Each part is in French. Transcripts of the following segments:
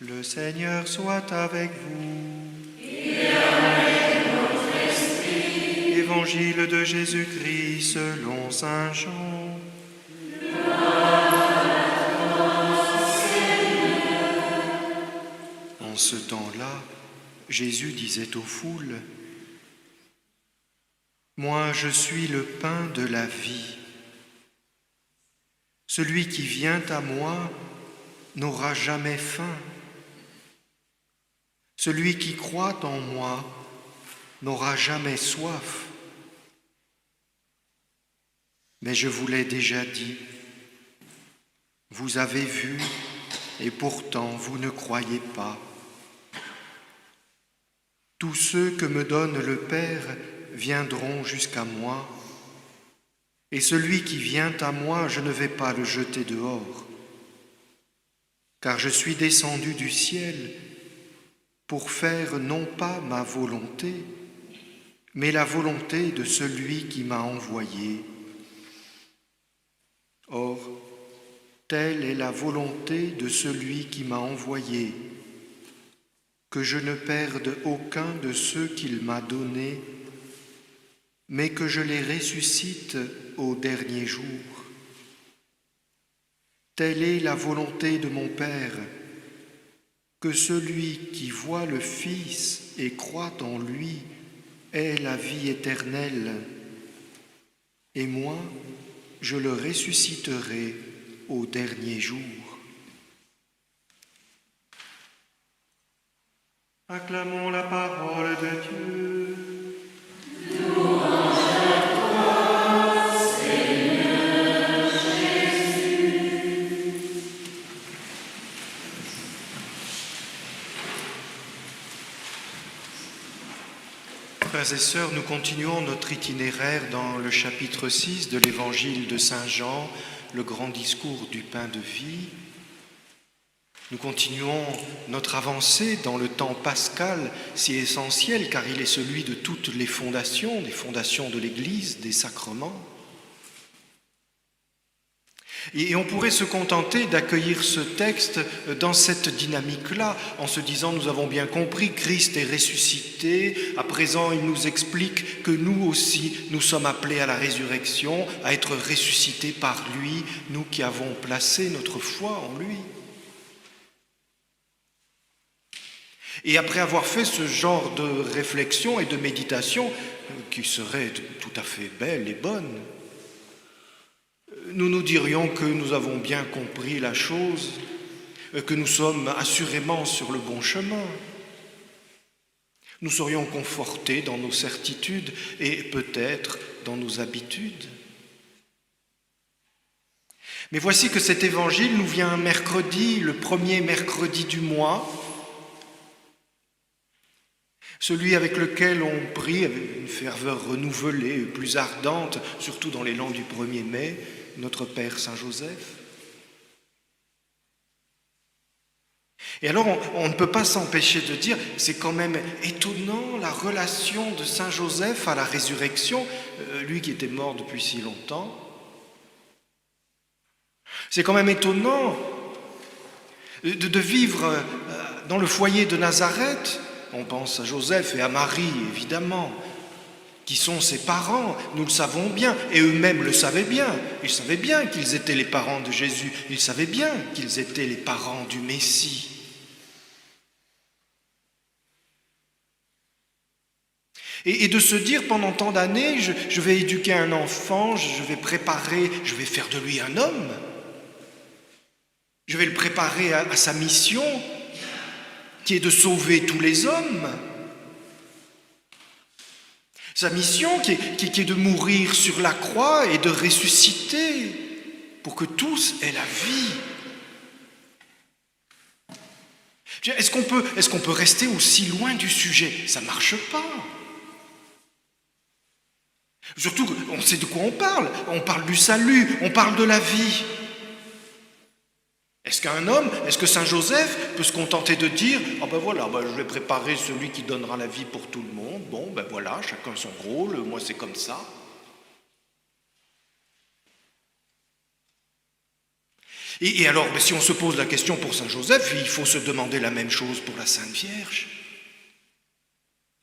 Le Seigneur soit avec vous. Et avec votre esprit. Évangile de Jésus-Christ selon saint Jean. En ce temps-là, Jésus disait aux foules : « Moi, je suis le pain de la vie. Celui qui vient à moi n'aura jamais faim. Celui qui croit en moi n'aura jamais soif. Mais je vous l'ai déjà dit, vous avez vu, et pourtant vous ne croyez pas. Tous ceux que me donne le Père viendront jusqu'à moi, et celui qui vient à moi, je ne vais pas le jeter dehors, car je suis descendu du ciel pour faire non pas ma volonté, mais la volonté de celui qui m'a envoyé. Or, telle est la volonté de celui qui m'a envoyé, que je ne perde aucun de ceux qu'il m'a donnés, mais que je les ressuscite au dernier jour. Telle est la volonté de mon Père, que celui qui voit le Fils et croit en lui ait la vie éternelle, et moi, je le ressusciterai au dernier jour. Acclamons la parole de Dieu. Louange à toi, Seigneur Jésus. Frères et sœurs, nous continuons notre itinéraire dans le chapitre 6 de l'évangile de Saint Jean, le grand discours du pain de vie. Nous continuons notre avancée dans le temps pascal, si essentiel, car il est celui de toutes les fondations, des fondations de l'Église, des sacrements. Et on pourrait se contenter d'accueillir ce texte dans cette dynamique-là, en se disant, nous avons bien compris, Christ est ressuscité, à présent il nous explique que nous aussi, nous sommes appelés à la résurrection, à être ressuscités par lui, nous qui avons placé notre foi en lui. Et après avoir fait ce genre de réflexion et de méditation, qui serait tout à fait belle et bonne, nous nous dirions que nous avons bien compris la chose, que nous sommes assurément sur le bon chemin. Nous serions confortés dans nos certitudes et peut-être dans nos habitudes. Mais voici que cet évangile nous vient un mercredi, le premier mercredi du mois, celui avec lequel on prie avec une ferveur renouvelée, plus ardente, surtout dans l'élan du 1er mai, notre Père Saint Joseph. Et alors on ne peut pas s'empêcher de dire, c'est quand même étonnant la relation de Saint Joseph à la résurrection, lui qui était mort depuis si longtemps. C'est quand même étonnant de vivre dans le foyer de Nazareth. On pense à Joseph et à Marie, évidemment, qui sont ses parents, nous le savons bien, et eux-mêmes le savaient bien. Ils savaient bien qu'ils étaient les parents de Jésus, ils savaient bien qu'ils étaient les parents du Messie. Et de se dire pendant tant d'années, je vais éduquer un enfant, je vais préparer, je vais faire de lui un homme, je vais le préparer à sa mission, qui est de sauver tous les hommes. Sa mission qui est de mourir sur la croix et de ressusciter pour que tous aient la vie. Est-ce qu'on peut rester aussi loin du sujet ? Ça ne marche pas. Surtout qu'on sait de quoi on parle. On parle du salut, on parle de la vie. Est-ce que Saint Joseph peut se contenter de dire « Ah ben voilà, je vais préparer celui qui donnera la vie pour tout le monde. Bon, ben voilà, chacun son rôle, moi c'est comme ça. » Et alors, si on se pose la question pour Saint Joseph, il faut se demander la même chose pour la Sainte Vierge.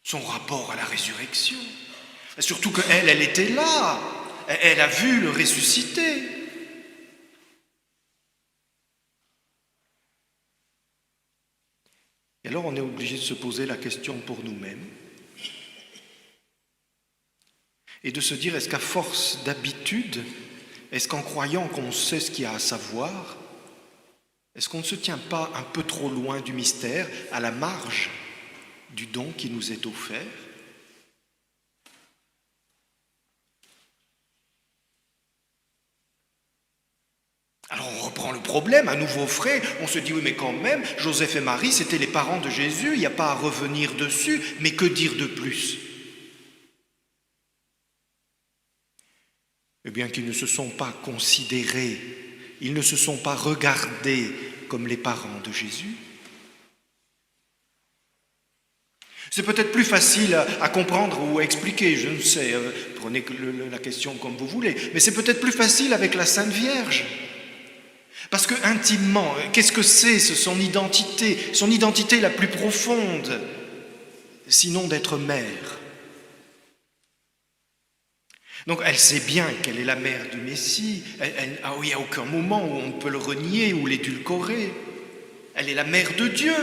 Son rapport à la résurrection. Surtout qu'elle, elle était là. Elle a vu le ressuscité. Et alors, on est obligé de se poser la question pour nous-mêmes et de se dire, est-ce qu'à force d'habitude, est-ce qu'en croyant qu'on sait ce qu'il y a à savoir, est-ce qu'on ne se tient pas un peu trop loin du mystère, à la marge du don qui nous est offert ? Alors on reprend le problème, à nouveau frais, on se dit oui mais quand même, Joseph et Marie c'était les parents de Jésus, il n'y a pas à revenir dessus, mais que dire de plus ? Eh bien qu'ils ne se sont pas considérés, ils ne se sont pas regardés comme les parents de Jésus. C'est peut-être plus facile à comprendre ou à expliquer, je ne sais, prenez la question comme vous voulez, mais c'est peut-être plus facile avec la Sainte Vierge. Parce que intimement, qu'est-ce que c'est son identité la plus profonde, sinon d'être mère. Donc elle sait bien qu'elle est la mère du Messie, il n'y a aucun moment où on peut le renier ou l'édulcorer. Elle est la mère de Dieu.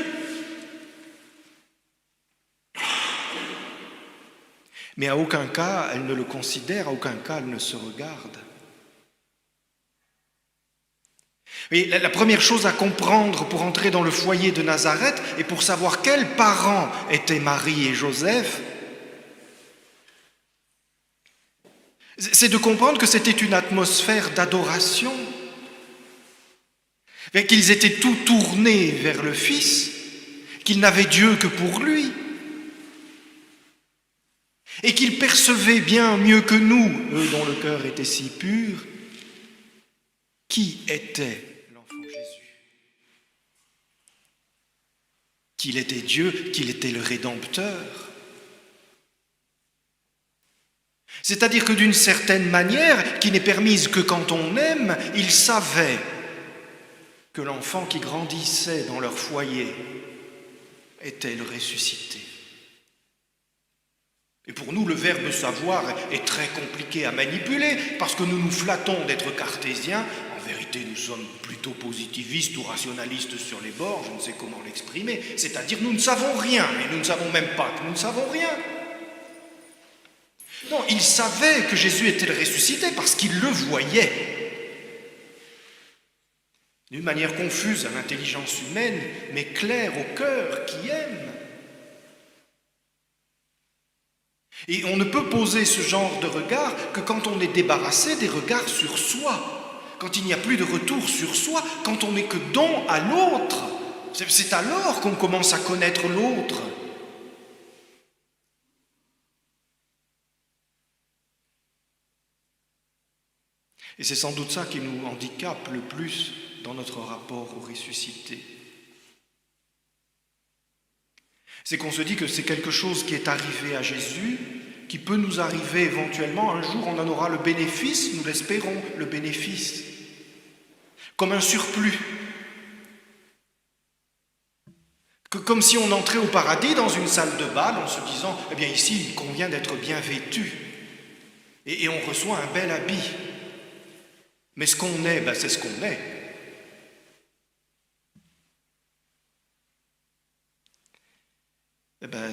Mais à aucun cas elle ne le considère, à aucun cas elle ne se regarde. Et la première chose à comprendre pour entrer dans le foyer de Nazareth et pour savoir quels parents étaient Marie et Joseph, c'est de comprendre que c'était une atmosphère d'adoration, qu'ils étaient tout tournés vers le Fils, qu'ils n'avaient Dieu que pour lui, et qu'ils percevaient bien mieux que nous, eux dont le cœur était si pur, qui était l'enfant Jésus. Qu'il était Dieu, qu'il était le Rédempteur. C'est-à-dire que d'une certaine manière, qui n'est permise que quand on aime, ils savaient que l'enfant qui grandissait dans leur foyer était le ressuscité. Et pour nous, le verbe savoir est très compliqué à manipuler parce que nous nous flattons d'être cartésiens. En vérité, nous sommes plutôt positivistes ou rationalistes sur les bords, je ne sais comment l'exprimer. C'est-à-dire, nous ne savons rien et nous ne savons même pas que nous ne savons rien. Non, ils savaient que Jésus était le ressuscité parce qu'ils le voyaient. D'une manière confuse à l'intelligence humaine, mais claire au cœur qui aime. Et on ne peut poser ce genre de regard que quand on est débarrassé des regards sur soi, quand il n'y a plus de retour sur soi, quand on n'est que don à l'autre. C'est alors qu'on commence à connaître l'autre. Et c'est sans doute ça qui nous handicape le plus dans notre rapport au ressuscité. C'est qu'on se dit que c'est quelque chose qui est arrivé à Jésus, qui peut nous arriver éventuellement. Un jour, on en aura le bénéfice, nous l'espérons, le bénéfice, comme un surplus. Comme si on entrait au paradis dans une salle de bal en se disant « Eh bien ici, il convient d'être bien vêtu. » Et on reçoit un bel habit. Mais ce qu'on est, c'est ce qu'on est.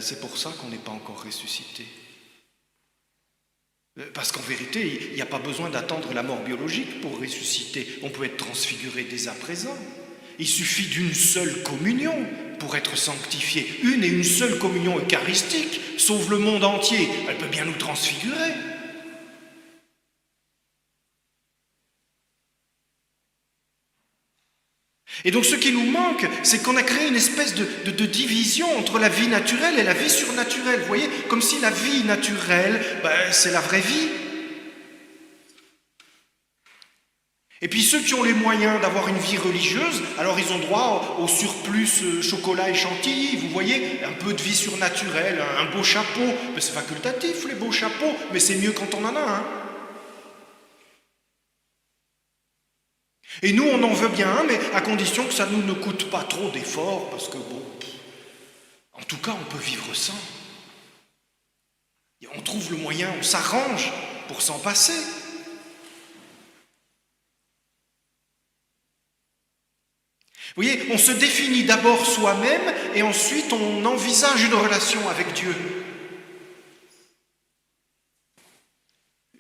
C'est pour ça qu'on n'est pas encore ressuscité. Parce qu'en vérité, il n'y a pas besoin d'attendre la mort biologique pour ressusciter. On peut être transfiguré dès à présent. Il suffit d'une seule communion pour être sanctifié. Une et une seule communion eucharistique sauve le monde entier. Elle peut bien nous transfigurer. Et donc ce qui nous manque, c'est qu'on a créé une espèce de division entre la vie naturelle et la vie surnaturelle. Vous voyez, comme si la vie naturelle, c'est la vraie vie. Et puis ceux qui ont les moyens d'avoir une vie religieuse, alors ils ont droit au surplus chocolat et chantilly, vous voyez, un peu de vie surnaturelle, un beau chapeau. Mais c'est facultatif les beaux chapeaux, mais c'est mieux quand on en a un. Et nous, on en veut bien un, mais à condition que ça ne nous coûte pas trop d'efforts, parce que bon, en tout cas, on peut vivre sans. Et on trouve le moyen, on s'arrange pour s'en passer. Vous voyez, on se définit d'abord soi-même et ensuite on envisage une relation avec Dieu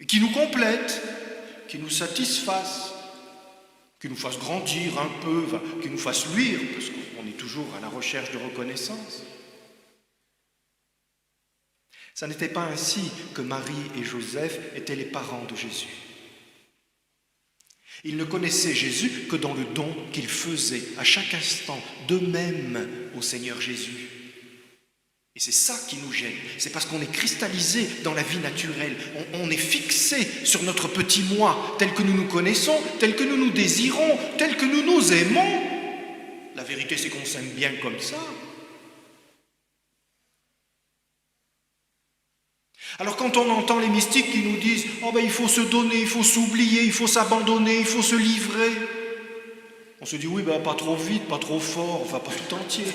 qui nous complète, qui nous satisfasse, qui nous fasse grandir un peu, qui nous fasse luire, parce qu'on est toujours à la recherche de reconnaissance. Ça n'était pas ainsi que Marie et Joseph étaient les parents de Jésus. Ils ne connaissaient Jésus que dans le don qu'il faisait à chaque instant d'eux-mêmes au Seigneur Jésus. Et c'est ça qui nous gêne. C'est parce qu'on est cristallisé dans la vie naturelle. On est fixé sur notre petit moi, tel que nous nous connaissons, tel que nous nous désirons, tel que nous nous aimons. La vérité, c'est qu'on s'aime bien comme ça. Alors quand on entend les mystiques qui nous disent « Oh ben il faut se donner, il faut s'oublier, il faut s'abandonner, il faut se livrer », on se dit « Oui, ben pas trop vite, pas trop fort, enfin pas tout entier ».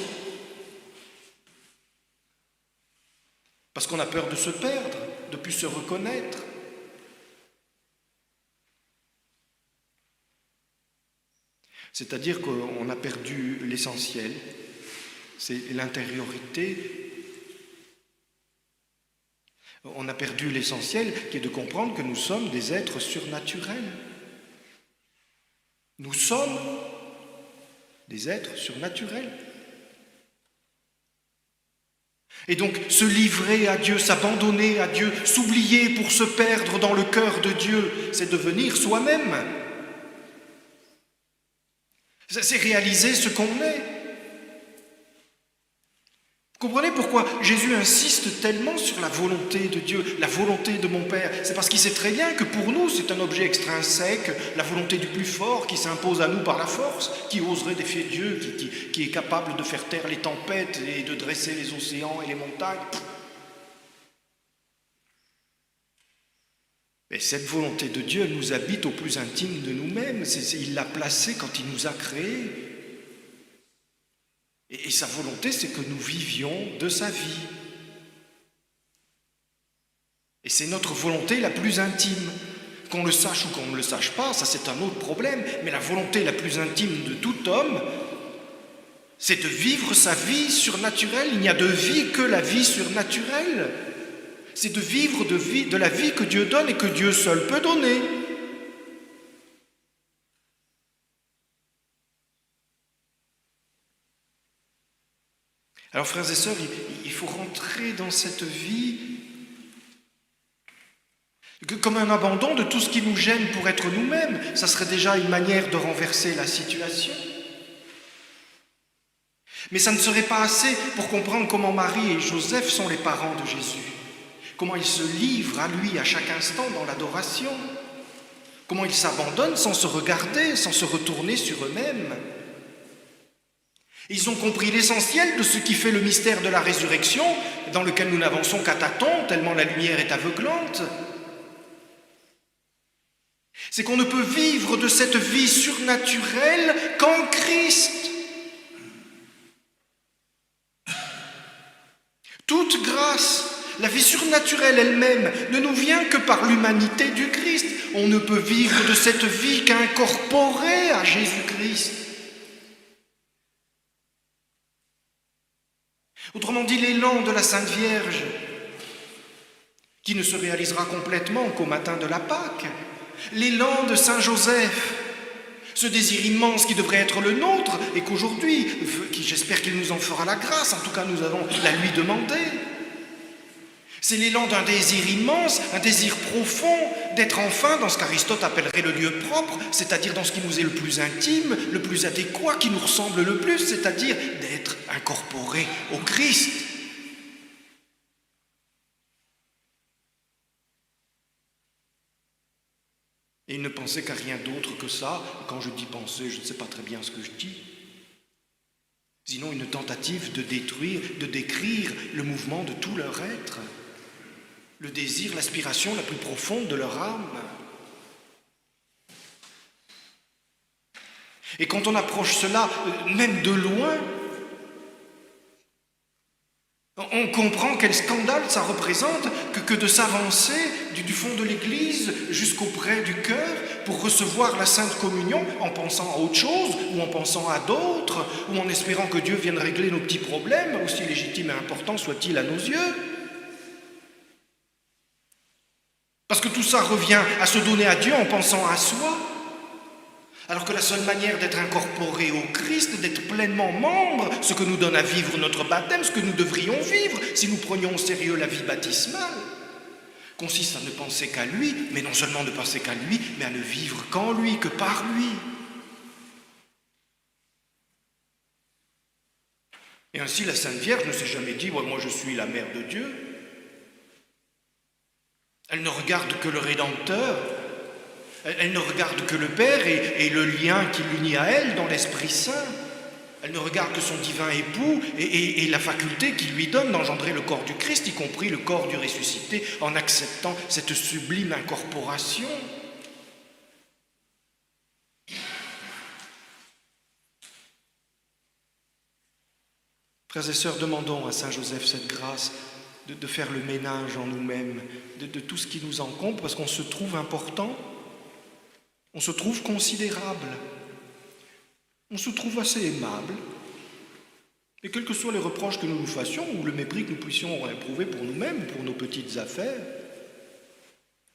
Parce qu'on a peur de se perdre, de ne plus se reconnaître. C'est-à-dire qu'on a perdu l'essentiel, c'est l'intériorité. On a perdu l'essentiel qui est de comprendre que nous sommes des êtres surnaturels. Nous sommes des êtres surnaturels. Et donc se livrer à Dieu, s'abandonner à Dieu, s'oublier pour se perdre dans le cœur de Dieu, c'est devenir soi-même. C'est réaliser ce qu'on est. Vous comprenez pourquoi Jésus insiste tellement sur la volonté de Dieu, la volonté de mon Père? C'est parce qu'il sait très bien que pour nous, c'est un objet extrinsèque, la volonté du plus fort qui s'impose à nous par la force, qui oserait défier Dieu, qui est capable de faire taire les tempêtes et de dresser les océans et les montagnes. Mais cette volonté de Dieu, elle nous habite au plus intime de nous-mêmes. Il l'a placée quand il nous a créés. Et sa volonté, c'est que nous vivions de sa vie. Et c'est notre volonté la plus intime. Qu'on le sache ou qu'on ne le sache pas, ça c'est un autre problème. Mais la volonté la plus intime de tout homme, c'est de vivre sa vie surnaturelle. Il n'y a de vie que la vie surnaturelle. C'est de vivre de la vie que Dieu donne et que Dieu seul peut donner. Alors frères et sœurs, il faut rentrer dans cette vie comme un abandon de tout ce qui nous gêne pour être nous-mêmes. Ça serait déjà une manière de renverser la situation. Mais ça ne serait pas assez pour comprendre comment Marie et Joseph sont les parents de Jésus. Comment ils se livrent à lui à chaque instant dans l'adoration. Comment ils s'abandonnent sans se regarder, sans se retourner sur eux-mêmes. Ils ont compris l'essentiel de ce qui fait le mystère de la résurrection, dans lequel nous n'avançons qu'à tâtons, tellement la lumière est aveuglante. C'est qu'on ne peut vivre de cette vie surnaturelle qu'en Christ. Toute grâce, la vie surnaturelle elle-même, ne nous vient que par l'humanité du Christ. On ne peut vivre de cette vie qu'incorporée à Jésus-Christ. Autrement dit, l'élan de la Sainte Vierge, qui ne se réalisera complètement qu'au matin de la Pâque, l'élan de Saint Joseph, ce désir immense qui devrait être le nôtre et qu'aujourd'hui, j'espère qu'il nous en fera la grâce, en tout cas nous allons la lui demander. C'est l'élan d'un désir immense, un désir profond d'être enfin dans ce qu'Aristote appellerait le lieu propre, c'est-à-dire dans ce qui nous est le plus intime, le plus adéquat, qui nous ressemble le plus, c'est-à-dire d'être incorporé au Christ. Et il ne pensait qu'à rien d'autre que ça. Quand je dis penser, je ne sais pas très bien ce que je dis. Sinon une tentative de détruire, de décrire le mouvement de tout leur être. Le désir, l'aspiration la plus profonde de leur âme. Et quand on approche cela, même de loin, on comprend quel scandale ça représente que de s'avancer du fond de l'Église jusqu'auprès du cœur pour recevoir la Sainte Communion en pensant à autre chose, ou en pensant à d'autres, ou en espérant que Dieu vienne régler nos petits problèmes, aussi légitimes et importants soient-ils à nos yeux. Parce que tout ça revient à se donner à Dieu en pensant à soi. Alors que la seule manière d'être incorporé au Christ, d'être pleinement membre, ce que nous donne à vivre notre baptême, ce que nous devrions vivre si nous prenions au sérieux la vie baptismale, consiste à ne penser qu'à lui, mais non seulement ne penser qu'à lui, mais à ne vivre qu'en lui, que par lui. Et ainsi la Sainte Vierge ne s'est jamais dit « moi je suis la mère de Dieu ». Elle ne regarde que le Rédempteur. Elle ne regarde que le Père et le lien qui l'unit à elle dans l'Esprit Saint. Elle ne regarde que son divin époux et la faculté qu'il lui donne d'engendrer le corps du Christ, y compris le corps du ressuscité, en acceptant cette sublime incorporation. Frères et sœurs, demandons à Saint Joseph cette grâce de faire le ménage en nous-mêmes, de tout ce qui nous encombre, parce qu'on se trouve important. On se trouve considérable, on se trouve assez aimable, et quels que soient les reproches que nous nous fassions ou le mépris que nous puissions éprouver pour nous-mêmes, pour nos petites affaires,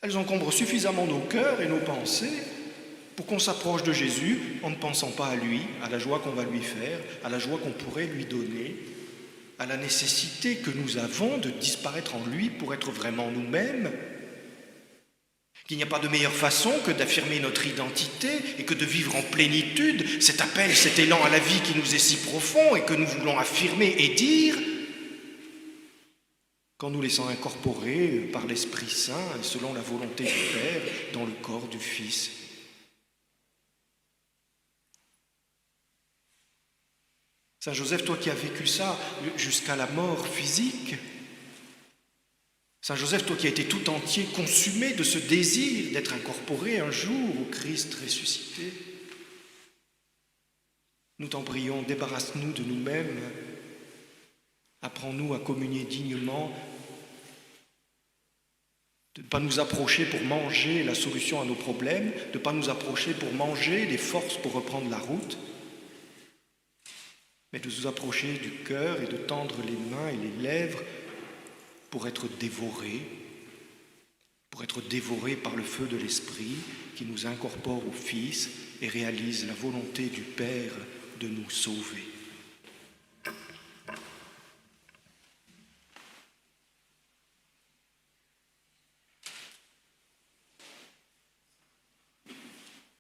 elles encombrent suffisamment nos cœurs et nos pensées pour qu'on s'approche de Jésus en ne pensant pas à lui, à la joie qu'on va lui faire, à la joie qu'on pourrait lui donner, à la nécessité que nous avons de disparaître en lui pour être vraiment nous-mêmes. Qu'il n'y a pas de meilleure façon que d'affirmer notre identité et que de vivre en plénitude cet appel, cet élan à la vie qui nous est si profond et que nous voulons affirmer et dire qu'en nous laissant incorporer par l'Esprit Saint et selon la volonté du Père dans le corps du Fils. Saint Joseph, toi qui as vécu ça jusqu'à la mort physique, Saint Joseph, toi qui as été tout entier consumé de ce désir d'être incorporé un jour au Christ ressuscité, nous t'en prions, débarrasse-nous de nous-mêmes, apprends-nous à communier dignement, de ne pas nous approcher pour manger la solution à nos problèmes, de ne pas nous approcher pour manger les forces pour reprendre la route, mais de nous approcher du cœur et de tendre les mains et les lèvres pour être dévorés par le feu de l'Esprit qui nous incorpore au Fils et réalise la volonté du Père de nous sauver.